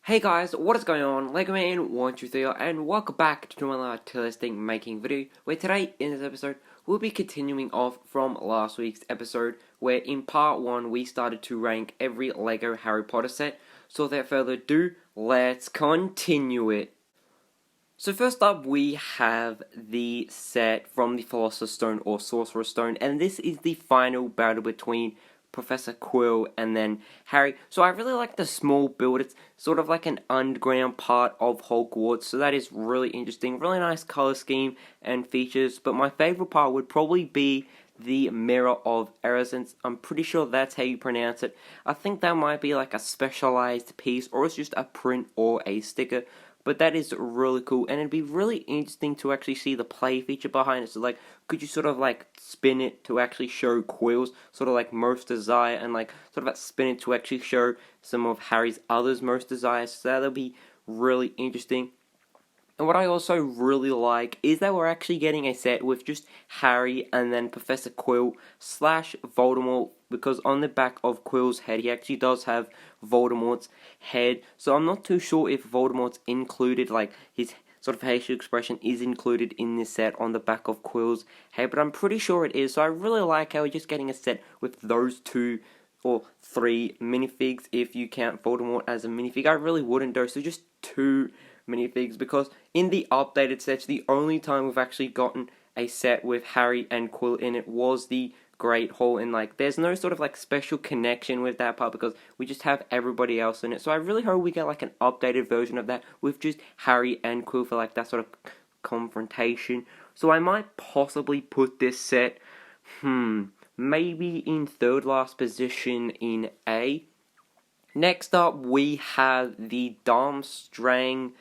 Hey guys, what is going on? Lego Man 123 and welcome back to another tier listing making video, where today in this episode we'll be continuing off from last week's episode, where in part 1 we started to rank every Lego Harry Potter set. So without further ado, let's continue it. So first up we have the set from the Philosopher's Stone or Sorcerer's Stone, and this is the final battle between Professor Quill and then Harry. So I really like the small build. It's sort of like an underground part of Hogwarts, so that is really interesting. Really nice color scheme and features, but my favorite part would probably be the Mirror of Errors. I'm pretty sure that's how you pronounce it. I think that might be like a specialized piece, or it's just a print or a sticker. But that is really cool, and it'd be really interesting to actually see the play feature behind it. So, like, could you sort of like spin it to actually show Quill's sort of like most desire, and like sort of like spin it to actually show some of Harry's others most desires? So that'll be really interesting. And what I also really like is that we're actually getting a set with just Harry and then Professor Quill / Voldemort, because on the back of Quill's head he actually does have Voldemort's head. So I'm not too sure if Voldemort's included, like his sort of facial expression is included in this set on the back of Quill's head, but I'm pretty sure it is. So I really like how we're just getting a set with those two or three minifigs, if you count Voldemort as a minifig. I really wouldn't though, so just two minifigs, because in the updated sets, the only time we've actually gotten a set with Harry and Quill in it was the Great Hall, and like there's no sort of like special connection with that part because we just have everybody else in it. So I really hope we get like an updated version of that with just Harry and Quill for like that sort of confrontation. So I might possibly put this set maybe in third last position in A. Next up, we have the Darmstrang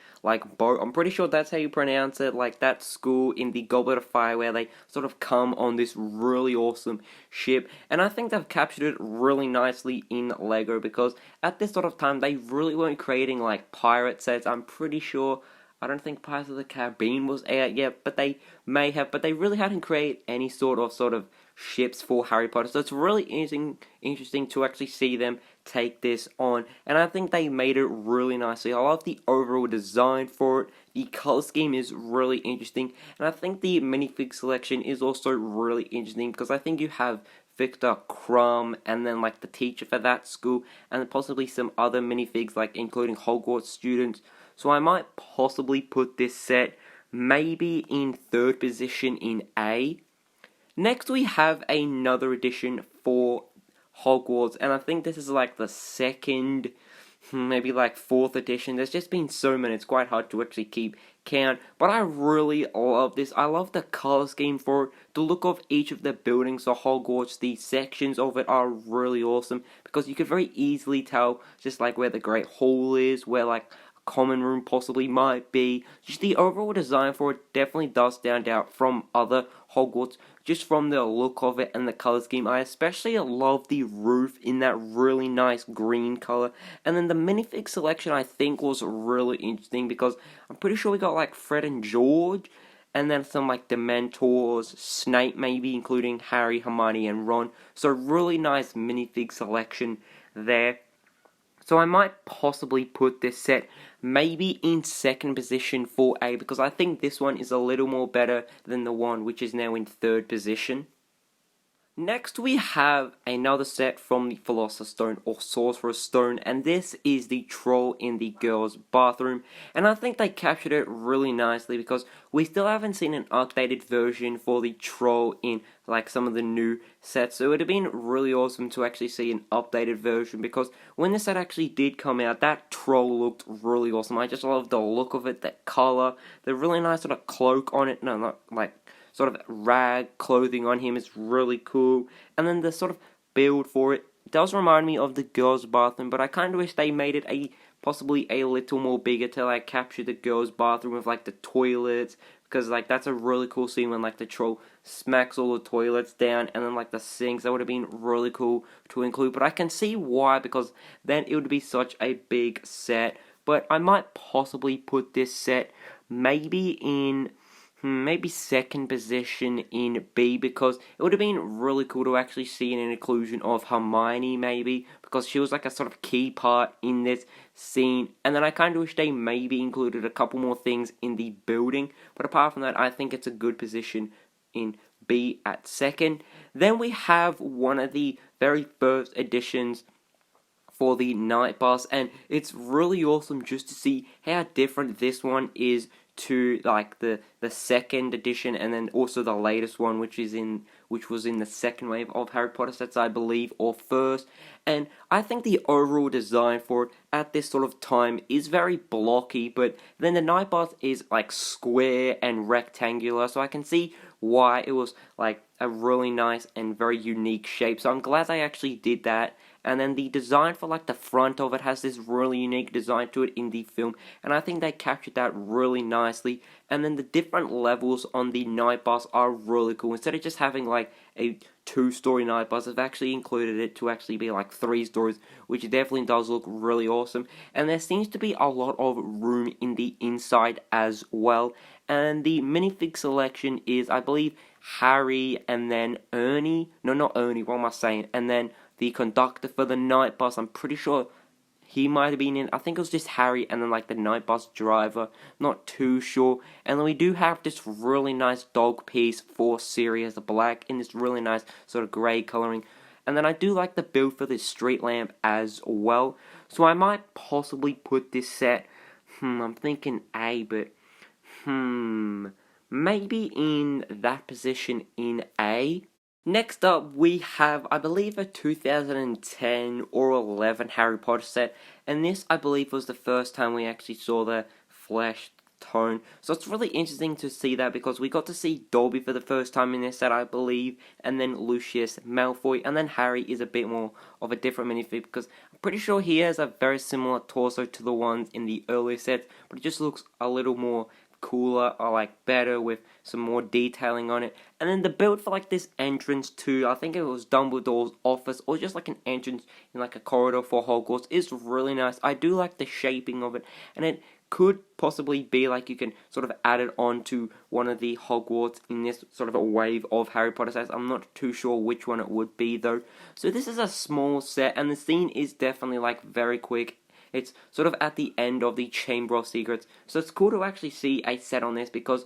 boat. I'm pretty sure that's how you pronounce it. Like that school in the Goblet of Fire, where they sort of come on this really awesome ship. And I think they've captured it really nicely in Lego, because at this sort of time they really weren't creating like pirate sets. I'm pretty sure. I don't think Pirates of the Caribbean was out yet, but they may have. But they really hadn't created any sort of ships for Harry Potter. So it's really interesting to actually see them take this on, and I think they made it really nicely. I love the overall design for it. The color scheme is really interesting, and I think the minifig selection is also really interesting, because I think you have Victor Crumb and then like the teacher for that school, and possibly some other minifigs like including Hogwarts students. So I might possibly put this set maybe in third position in A. Next we have another edition for Hogwarts, and I think this is like the second, maybe like fourth edition. There's just been so many, it's quite hard to actually keep count, but I really love this. I love the color scheme for it, the look of each of the buildings of Hogwarts, the sections of it are really awesome, because you could very easily tell just like where the Great Hall is, where like common room possibly might be. Just the overall design for it definitely does stand out from other Hogwarts, just from the look of it and the color scheme. I especially love the roof in that really nice green color, and then the minifig selection I think was really interesting, because I'm pretty sure we got like Fred and George, and then some like Dementors, Snape maybe, including Harry, Hermione, and Ron. So really nice minifig selection there. So I might possibly put this set maybe in second position for A, because I think this one is a little more better than the one which is now in third position. Next we have another set from the Philosopher's Stone or Sorcerer's Stone, and this is the troll in the girls' bathroom, and I think they captured it really nicely, because we still haven't seen an updated version for the troll in like some of the new sets. So it would have been really awesome to actually see an updated version, because when the set actually did come out, that troll looked really awesome. I just love the look of it, that color, the really nice sort of cloak on it. No, not like sort of rag clothing on him is really cool, and then the sort of build for it does remind me of the girls' bathroom, but I kind of wish they made it possibly a little more bigger to like capture the girls' bathroom with like the toilets, because like that's a really cool scene when like the troll smacks all the toilets down, and then like the sinks. That would have been really cool to include, but I can see why, because then it would be such a big set. But I might possibly put this set maybe in maybe second position in B, because it would have been really cool to actually see an inclusion of Hermione, maybe, because she was like a sort of key part in this scene. And then I kind of wish they maybe included a couple more things in the building, but apart from that, I think it's a good position in B at second. Then we have one of the very first editions for the night bus, and it's really awesome just to see how different this one is to like the second edition, and then also the latest one, which was in the second wave of Harry Potter sets, I believe, or first. And I think the overall design for it at this sort of time is very blocky, but then the night bus is like square and rectangular, so I can see why it was like a really nice and very unique shape. So I'm glad they actually did that. And then the design for like the front of it has this really unique design to it in the film, and I think they captured that really nicely. And then the different levels on the night bus are really cool. Instead of just having like a 2-story night bus, they've actually included it to actually be like 3 stories, which definitely does look really awesome. And there seems to be a lot of room in the inside as well. And the minifig selection is, I believe, Harry, and then Ernie. No, not Ernie, what am I saying? And then the conductor for the night bus, I'm pretty sure he might have been in. I think it was just Harry, and then like the night bus driver, not too sure. And then we do have this really nice dog piece for Sirius Black in this really nice sort of grey colouring. And then I do like the build for this street lamp as well. So I might possibly put this set, I'm thinking A, but maybe in that position in A. Next up, we have, I believe, a 2010 or 11 Harry Potter set, and this, I believe, was the first time we actually saw the flesh tone. So it's really interesting to see that, because we got to see Dobby for the first time in this set, I believe, and then Lucius Malfoy, and then Harry is a bit more of a different minifig, because I'm pretty sure he has a very similar torso to the ones in the earlier sets, but it just looks a little more cooler, or like better, with some more detailing on it. And then the build for like this entrance to, I think it was Dumbledore's office, or just like an entrance in like a corridor for Hogwarts, is really nice. I do like the shaping of it, and it could possibly be like you can sort of add it on to one of the Hogwarts in this sort of a wave of Harry Potter sets. I'm not too sure which one it would be though. So this is a small set, and the scene is definitely like very quick. It's sort of at the end of the Chamber of Secrets, so it's cool to actually see a set on this, because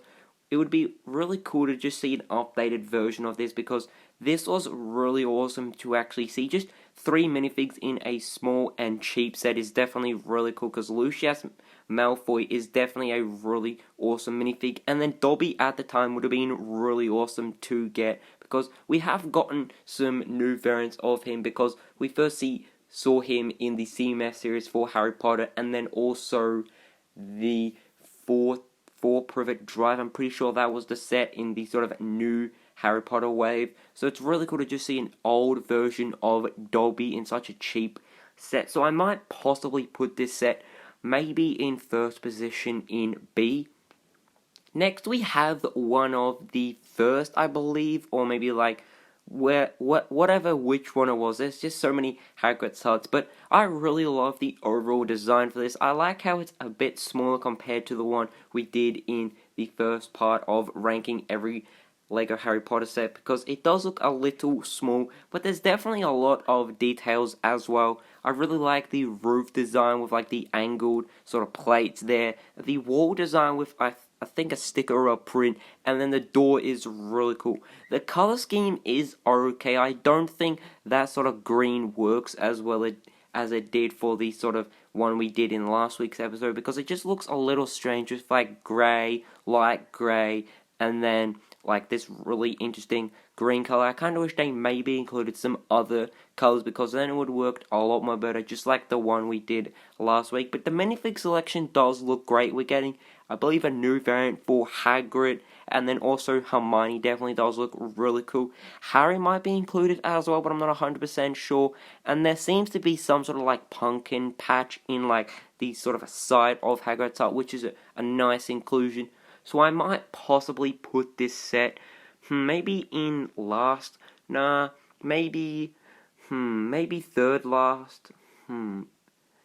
it would be really cool to just see an updated version of this, because this was really awesome to actually see. Just 3 minifigs in a small and cheap set is definitely really cool, because Lucius Malfoy is definitely a really awesome minifig, and then Dobby at the time would have been really awesome to get, because we have gotten some new variants of him, because we first saw him in the CMS series for Harry Potter, and then also the four Privet Drive. I'm pretty sure that was the set in the sort of new Harry Potter wave. So it's really cool to just see an old version of Dobby in such a cheap set. So I might possibly put this set maybe in first position in B. Next we have one of the first, I believe, or maybe like whatever which one it was. There's just so many Hagrid's huts, but I really love the overall design for this. I like how it's a bit smaller compared to the one we did in the first part of ranking every Lego Harry Potter set, because it does look a little small, but there's definitely a lot of details as well. I really like the roof design with like the angled sort of plates there, the wall design with I think a sticker or a print, and then the door is really cool. The color scheme is okay. I don't think that sort of green works as well as it did for the sort of one we did in last week's episode, because it just looks a little strange with like grey, light grey, and then like this really interesting green color. I kind of wish they maybe included some other colors, because then it would have worked a lot more better, just like the one we did last week. But the minifig selection does look great. We're getting, I believe, a new variant for Hagrid, and then also Hermione definitely does look really cool. Harry might be included as well, but I'm not 100% sure. And there seems to be some sort of like pumpkin patch in like the sort of side of Hagrid's hut, which is a nice inclusion. So I might possibly put this set maybe in last. Maybe third last.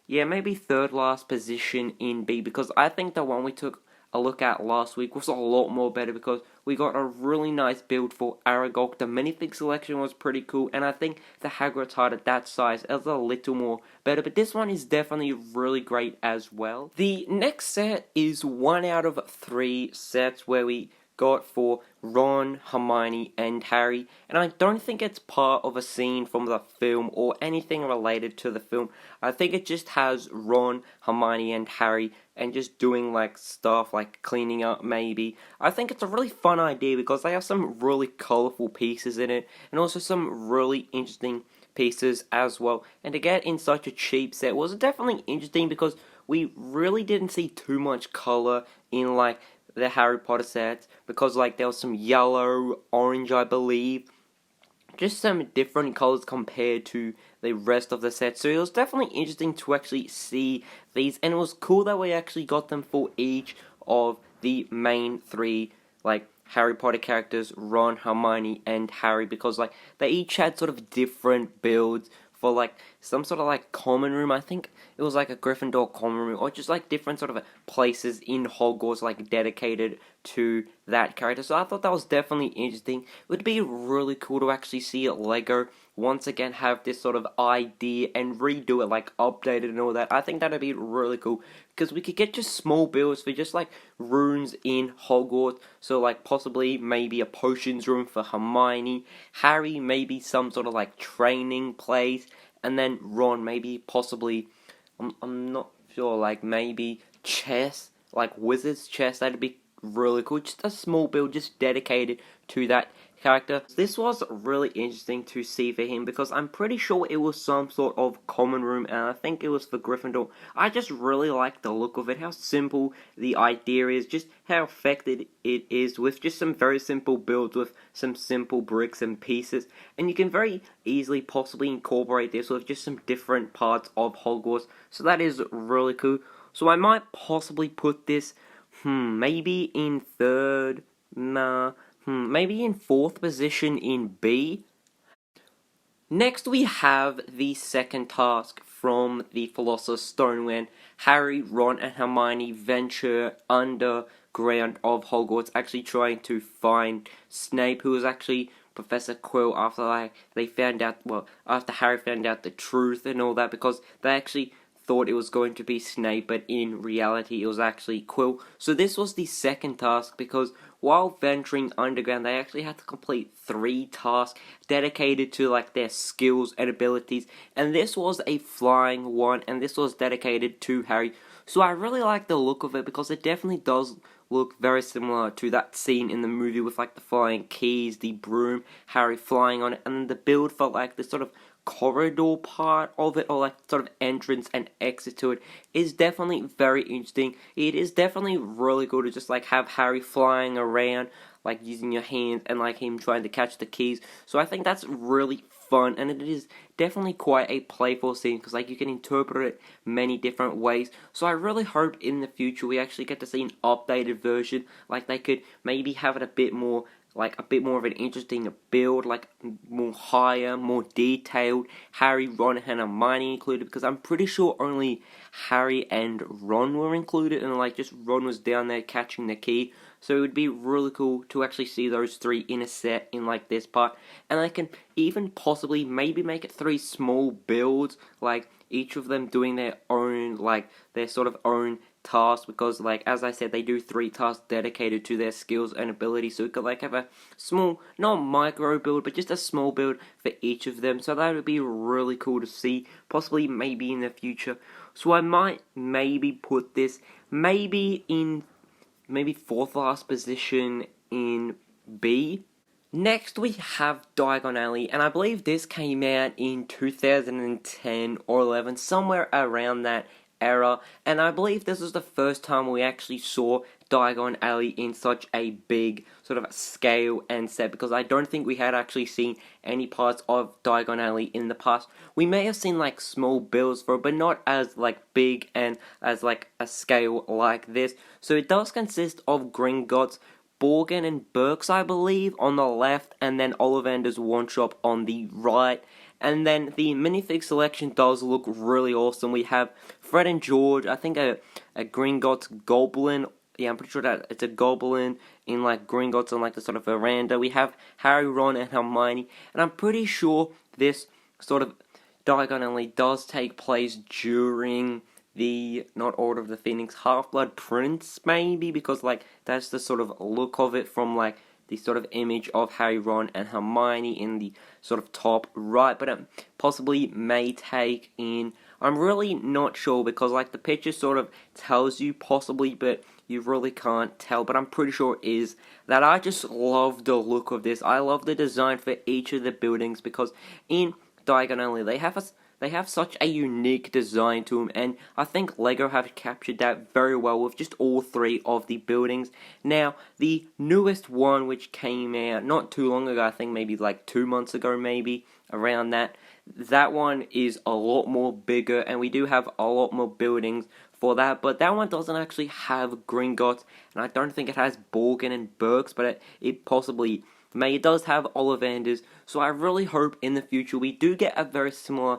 Yeah, maybe third last position in B, because I think the one we took a look at last week was a lot more better because we got a really nice build for Aragog. The minifig selection was pretty cool, and I think the Hagrid heart at that size is a little more better, but this one is definitely really great as well. The next set is 1 out of 3 sets where we got for Ron, Hermione, and Harry, and I don't think it's part of a scene from the film or anything related to the film. I think it just has Ron, Hermione, and Harry, and just doing like stuff like cleaning up maybe. I think it's a really fun idea because they have some really colourful pieces in it, and also some really interesting pieces as well. And to get in such a cheap set was definitely interesting because we really didn't see too much colour in like the Harry Potter sets, because like there was some yellow, orange I believe, just some different colours compared to the rest of the set. So it was definitely interesting to actually see these, and it was cool that we actually got them for each of the main 3 like Harry Potter characters, Ron, Hermione, and Harry, because like they each had sort of different builds for like some sort of like common room. I think it was like a Gryffindor common room, or just like different sort of places in Hogwarts like dedicated to that character. So I thought that was definitely interesting. It would be really cool to actually see Lego once again have this sort of idea and redo it, like update it and all that. I think that'd be really cool because we could get just small builds for just like rooms in Hogwarts. So like possibly maybe a potions room for Hermione, Harry maybe some sort of like training place, and then Ron maybe possibly I'm not sure, like maybe chess, like wizard's chess. That'd be really cool. Just a small build just dedicated to that character. This was really interesting to see for him because I'm pretty sure it was some sort of common room, and I think it was for Gryffindor. I just really like the look of it, how simple the idea is, just how effective it is with just some very simple builds with some simple bricks and pieces, and you can very easily possibly incorporate this with just some different parts of Hogwarts, so that is really cool. So I might possibly put this, maybe in third, maybe in 4th position in B. Next we have the second task from the Philosopher's Stone, when Harry, Ron, and Hermione venture underground of Hogwarts, actually trying to find Snape, who was actually Professor Quill, after like they found out, after Harry found out the truth and all that, because they actually thought it was going to be Snape, but in reality it was actually Quill. So this was the second task, because while venturing underground they actually had to complete 3 tasks dedicated to like their skills and abilities, and this was a flying one, and this was dedicated to Harry. So I really like the look of it because it definitely does look very similar to that scene in the movie with like the flying keys, the broom, Harry flying on it, and the build felt like this sort of corridor part of it, or like sort of entrance and exit to it, is definitely very interesting. It is definitely really good to just like have Harry flying around, like using your hands, and like him trying to catch the keys. So I think that's really fun, and it is definitely quite a playful scene because like you can interpret it many different ways. So I really hope in the future we actually get to see an updated version, like they could maybe have it a bit more of an interesting build, like more higher, more detailed, Harry, Ron, and Hermione included, because I'm pretty sure only Harry and Ron were included, and like just Ron was down there catching the key. So it would be really cool to actually see those 3 in a set in like this part, and I can even possibly maybe make it 3 small builds, like each of them doing their own, like their sort of own tasks, because like as I said, they do 3 tasks dedicated to their skills and abilities, so we could like have a small, not micro build, but just a small build for each of them. So that would be really cool to see, possibly maybe in the future. So I might maybe put this maybe in 4th last position in B. Next we have Diagon Alley, and I believe this came out in 2010 or 11, somewhere around that era, and I believe this was the first time we actually saw Diagon Alley in such a big sort of scale and set, because I don't think we had actually seen any parts of Diagon Alley in the past. We may have seen like small builds for it, but not as like big and as like a scale like this. So it does consist of Gringotts, Borgin and Burks, I believe, on the left, and then Ollivander's Wand Shop on the right. And then the minifig selection does look really awesome. We have Fred and George, I think a Gringotts Goblin I'm pretty sure that it's a goblin in like Gringotts on like the sort of veranda. We have Harry, Ron, and Hermione, and I'm pretty sure this sort of Diagon Alley does take place during the, not Order of the Phoenix, Half-Blood Prince, maybe, because like that's the sort of look of it from like the sort of image of Harry, Ron, and Hermione in the sort of top right, but it possibly may take in, I'm really not sure, because like the picture sort of tells you possibly, but you really can't tell, but I'm pretty sure it is that. I just love the look of this. I love the design for each of the buildings, because in Diagon Alley they have such a unique design to them, and I think LEGO have captured that very well with just all three of the buildings. Now, the newest one, which came out not too long ago, I think maybe like 2 months ago, maybe, around that one is a lot more bigger, and we do have a lot more buildings for that, but that one doesn't actually have Gringotts, and I don't think it has Borgin and Berks, but it possibly may. It does have Ollivanders, so I really hope in the future we do get a very similar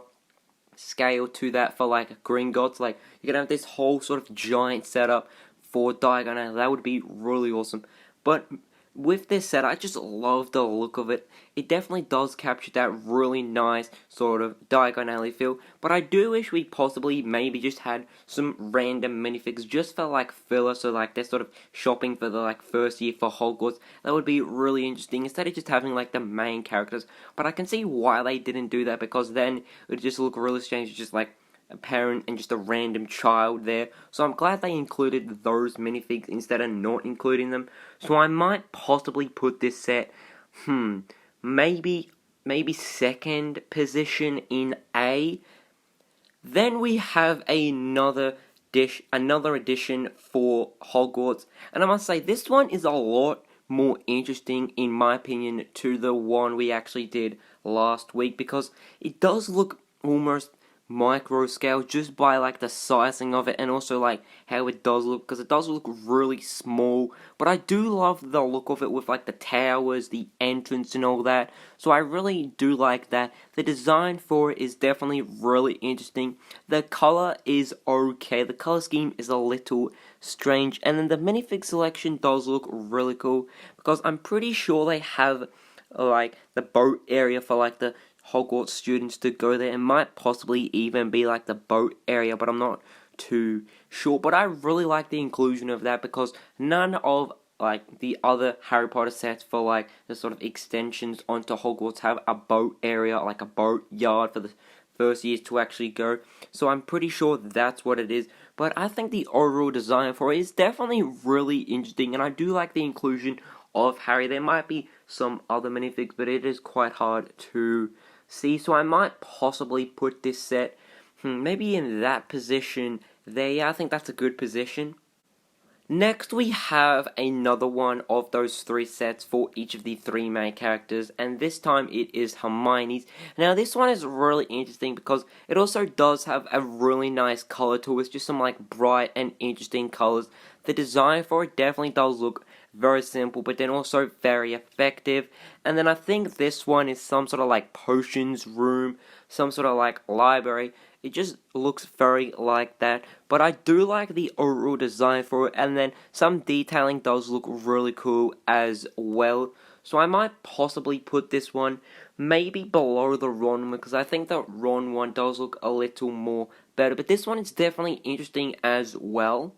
scale to that for like Gringotts. Like, you're gonna have this whole sort of giant setup for Diagon Alley. That would be really awesome. But with this set, I just love the look of it. It definitely does capture that really nice sort of Diagon Alley feel, but I do wish we possibly maybe just had some random minifigs just for like filler, so like they're sort of shopping for the like first year for Hogwarts. That would be really interesting, instead of just having like the main characters. But I can see why they didn't do that, because then it would just look really strange, just like a parent and just a random child there. So I'm glad they included those minifigs instead of not including them. So I might possibly put this set, maybe second position in A. Then we have another edition for Hogwarts, and I must say this one is a lot more interesting in my opinion to the one we actually did last week, because it does look almost micro scale just by like the sizing of it, and also like how it does look, because it does look really small, but I do love the look of it with like the towers, the entrance and all that. So I really do like that. The design for it is definitely really interesting. The color is okay, the color scheme is a little strange, and then the minifig selection does look really cool, because I'm pretty sure they have like the boat area for like the Hogwarts students to go there. It might possibly even be like the boat area, but I'm not too sure. But I really like the inclusion of that, because none of like the other Harry Potter sets for like the sort of extensions onto Hogwarts have a boat area, like a boat yard for the first years to actually go. So I'm pretty sure that's what it is. But I think the overall design for it is definitely really interesting, and I do like the inclusion of Harry. There might be some other minifigs, but it is quite hard to see, so I might possibly put this set maybe in that position there. Yeah, I think that's a good position. Next we have another one of those three sets for each of the three main characters, and this time it is Hermione's. Now this one is really interesting because it also does have a really nice color to it. It's just some like bright and interesting colors. The design for it definitely does look very simple, but then also very effective. And then I think this one is some sort of like potions room, some sort of like library. It just looks very like that, but I do like the overall design for it, and then some detailing does look really cool as well. So I might possibly put this one maybe below the Ron one, because I think the Ron one does look a little more better, but this one is definitely interesting as well.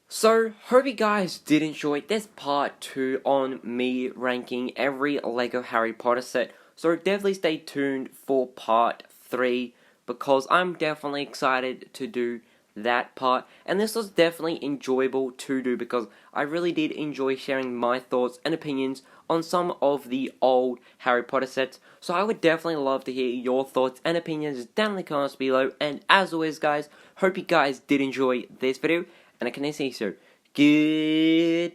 So, hope you guys did enjoy this part 2 on me ranking every LEGO Harry Potter set. So definitely stay tuned for part 3, because I'm definitely excited to do that part. And this was definitely enjoyable to do, because I really did enjoy sharing my thoughts and opinions on some of the old Harry Potter sets. So I would definitely love to hear your thoughts and opinions down in the comments below. And as always guys, hope you guys did enjoy this video. And I can say so. Goodbye.